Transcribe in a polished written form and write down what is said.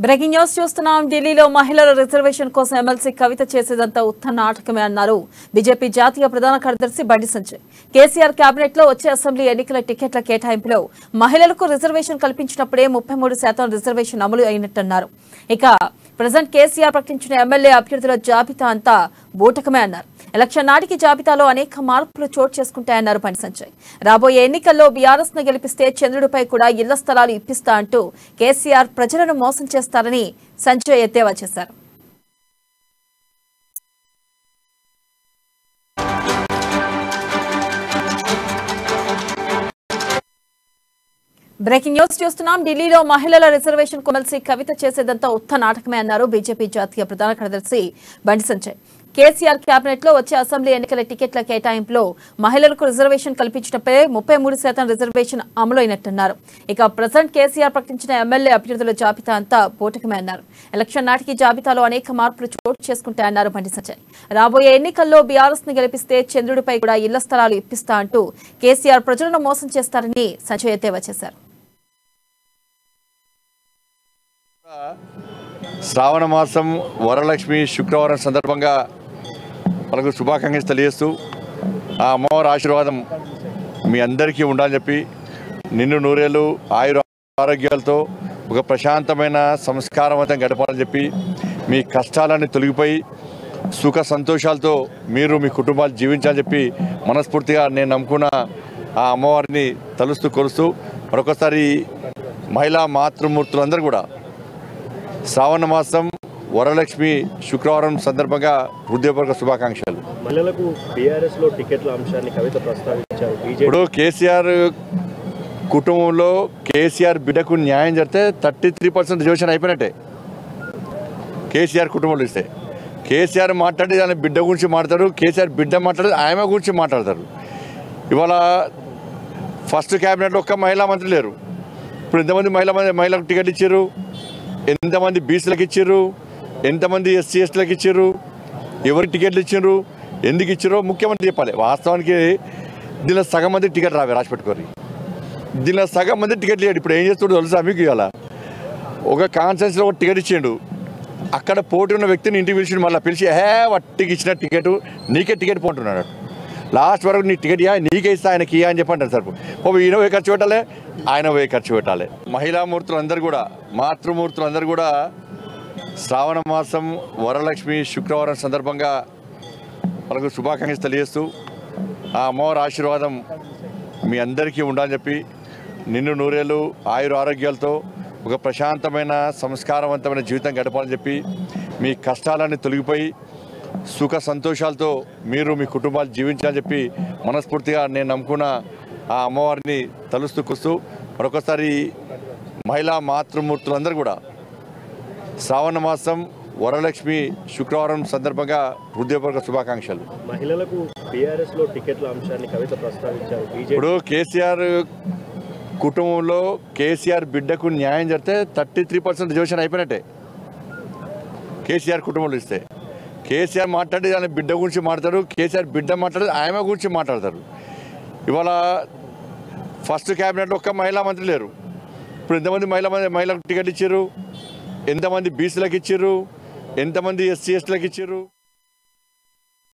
Breaking news చూస్తున్నాం. ఢిల్లీలో మహిళల రిజర్వేషన్ కోసం ఎమ్మెల్సీ కవిత చేసేదంతా ఉత్త నాటకమే అన్నారు బీజేపీ జాతీయ ప్రధాన కార్యదర్శి బండి సంజయ్. కేసీఆర్ కేబినెట్ లో వచ్చే అసెంబ్లీ ఎన్నికల టికెట్ల కేటాయింపులో మహిళలకు రిజర్వేషన్ కల్పించినప్పుడే 33% రిజర్వేషన్ అమలు అయినట్టన్నారు. ఇక ప్రెసిడెంట్ కేసీఆర్ ప్రకటించిన ఎమ్మెల్యే అభ్యర్థుల జాబితా అంతా బూటకమే అన్నారు. ఎలక్షన్ నాటికి జాబితాలో అనేక మార్పులు చోటు చేసుకుంటాయన్నారు బండి సంజయ్. రాబోయే ఎన్నికల్లో బీఆర్ఎస్ ను గెలిపిస్తే చంద్రుడిపై కూడా ఇళ్ల స్థలాలు ఇప్పిస్తా అంటూ కేసీఆర్ ప్రజలను మోసం చేస్తారని సంజయ్ ఎద్దేవా చేశారు. బ్రేకింగ్ న్యూస్ చూస్తున్నాం. ఢిల్లీలో మహిళల రిజర్వేషన్ ఎమ్మెల్సీ కవిత చేసేదంతా ఉత్త నాటకమే అన్నారు బీజేపీ జాతీయ ప్రధాన కార్యదర్శి బండి సంజయ్. కేసీఆర్ కేబినెట్ లో వచ్చే అసెంబ్లీ ఎన్నికల టికెట్ల కేటాయింపులో మహిళలకు రిజర్వేషన్ కల్పించినప్పుడే 33% రిజర్వేషన్ అమలు అయినట్టన్నారు. ఇక ప్రెసిడెంట్ కేసీఆర్ ప్రకటించిన ఎమ్మెల్యే అభ్యర్థుల జాబితా అంతా బూటకమే అన్నారు. ఎలక్షన్ నాటికి జాబితాలో అనేక మార్పులు చోటు చేసుకుంటాయన్నారు బండి సంజయ్. రాబోయే ఎన్నికల్లో బీఆర్ఎస్ ను గెలిపిస్తే చంద్రుడిపై కూడా ఇళ్ల స్థలాలు ఇప్పిస్తా అంటూ కేసీఆర్ ప్రజలను మోసం చేస్తారని సంజయ్ ఎద్దేవా చేశారు. శ్రావణ మాసం వరలక్ష్మి శుక్రవారం సందర్భంగా మనకు శుభాకాంక్షలు తెలియజేస్తూ ఆ అమ్మవారి ఆశీర్వాదం మీ అందరికీ ఉండాలని చెప్పి నిన్ను నూరేళ్ళు ఆరోగ్యాలతో ఒక ప్రశాంతమైన సంస్కారవంతం గడపాలని చెప్పి మీ కష్టాలన్నీ తొలగిపోయి సుఖ సంతోషాలతో మీరు మీ కుటుంబాలు జీవించాలని చెప్పి మనస్ఫూర్తిగా నేను నమ్ముకున్న ఆ అమ్మవారిని తలుస్తూ కొలుస్తూ మరొకసారి మహిళా మాతృమూర్తులందరూ కూడా శ్రావణ మాసం వరలక్ష్మి శుక్రవారం సందర్భంగా హృదయపూర్వక శుభాకాంక్షలు. మహిళలకు బీఆర్ఎస్ లో టికెట్ల అంశాన్ని కవిత ప్రస్తావించారు. ఇప్పుడు కేసీఆర్ కుటుంబంలో కేసీఆర్ బిడ్డకు న్యాయం జరిగితే 33% రిజర్వేషన్ అయిపోయినట్టే. కేసీఆర్ కుటుంబంలో ఇస్తే కేసీఆర్ మాట్లాడి ఆయన బిడ్డ గురించి మాట్లాడతారు, కేసీఆర్ బిడ్డ మాట్లాడి ఆమె గురించి మాట్లాడతారు. ఇవాళ ఫస్ట్ క్యాబినెట్లో ఒక్క మహిళా మంత్రి లేరు. ఇప్పుడు ఎంతమంది మహిళలకు టికెట్ ఇచ్చారు, ఎంతమంది బీసీలకు ఇచ్చారు, ఎంతమంది ఎస్సీ ఎస్టీలకు ఇచ్చారు, ఎవరికి టికెట్లు ఇచ్చారు, ఎందుకు ఇచ్చారో ముఖ్యమంత్రి చెప్పాలి. వాస్తవానికి దీనిలో సగం మంది టికెట్ రావే రాసి పెట్టుకోరు. దీనిలో సగం మంది టికెట్లు ఇవ్వడు. ఇప్పుడు ఏం చేస్తాడు తెలుసా మీకు? ఇవాళ ఒక కాన్ఫరెన్స్లో ఒక టికెట్ ఇచ్చిండు, అక్కడ పోటీ ఉన్న వ్యక్తిని ఇంటికి పిలిచిండు, మళ్ళీ పిలిచి వట్టికి ఇచ్చిన టికెట్ నీకే టికెట్ పోంటున్నాడు. లాస్ట్ వరకు నీ టికెట్ నీకే ఇస్తా ఆయనకి అని చెప్పి అంటారు. సార్ ఈయన పోయి ఖర్చు పెట్టాలి, ఆయన పోయి ఖర్చు పెట్టాలి. మహిళామూర్తులందరూ కూడా మాతృమూర్తులందరూ కూడా శ్రావణ మాసం వరలక్ష్మి శుక్రవారం సందర్భంగా మనకు శుభాకాంక్షలు తెలియజేస్తూ ఆ అమ్మవారి ఆశీర్వాదం మీ అందరికీ ఉండాలని చెప్పి నిన్ను నూరేళ్ళు ఆరోగ్యాలతో ఒక ప్రశాంతమైన సంస్కారవంతమైన జీవితం గడపాలని చెప్పి మీ కష్టాలన్నీ తొలగిపోయి సుఖ సంతోషాలతో మీరు మీ కుటుంబాలు జీవించాలని చెప్పి మనస్ఫూర్తిగా నేను నమ్ముకున్న ఆ అమ్మవారిని తలుస్తూ కూస్తూ మరొకసారి మహిళా మాతృమూర్తులందరూ కూడా శ్రావణ మాసం వరలక్ష్మి శుక్రవారం సందర్భంగా హృదయపూర్వక శుభాకాంక్షలు. మహిళలకు బీఆర్ఎస్ లో టికెట్ల అంశాన్ని కవిత ప్రస్తావించారు. ఇప్పుడు కేసీఆర్ కుటుంబంలో కేసీఆర్ బిడ్డకు న్యాయం జరిగితే 33% రిజర్వేషన్ అయిపోయినట్టే. కేసీఆర్ కుటుంబంలో ఇస్తే కేసీఆర్ మాట్లాడి ఆయన బిడ్డ గురించి మాట్లాడతారు, కేసీఆర్ బిడ్డ మాట్లాడి ఆమె గురించి మాట్లాడతారు. ఇవాళ ఫస్ట్ క్యాబినెట్లో ఒక్క మహిళా మంత్రి లేరు. ఇప్పుడు ఎంతమంది మహిళలకు టికెట్ ఇచ్చారు, ఎంతమంది బీసీలకు ఇచ్చారు, ఎంతమంది ఎస్సీ ఎస్టీలకు ఇచ్చారు.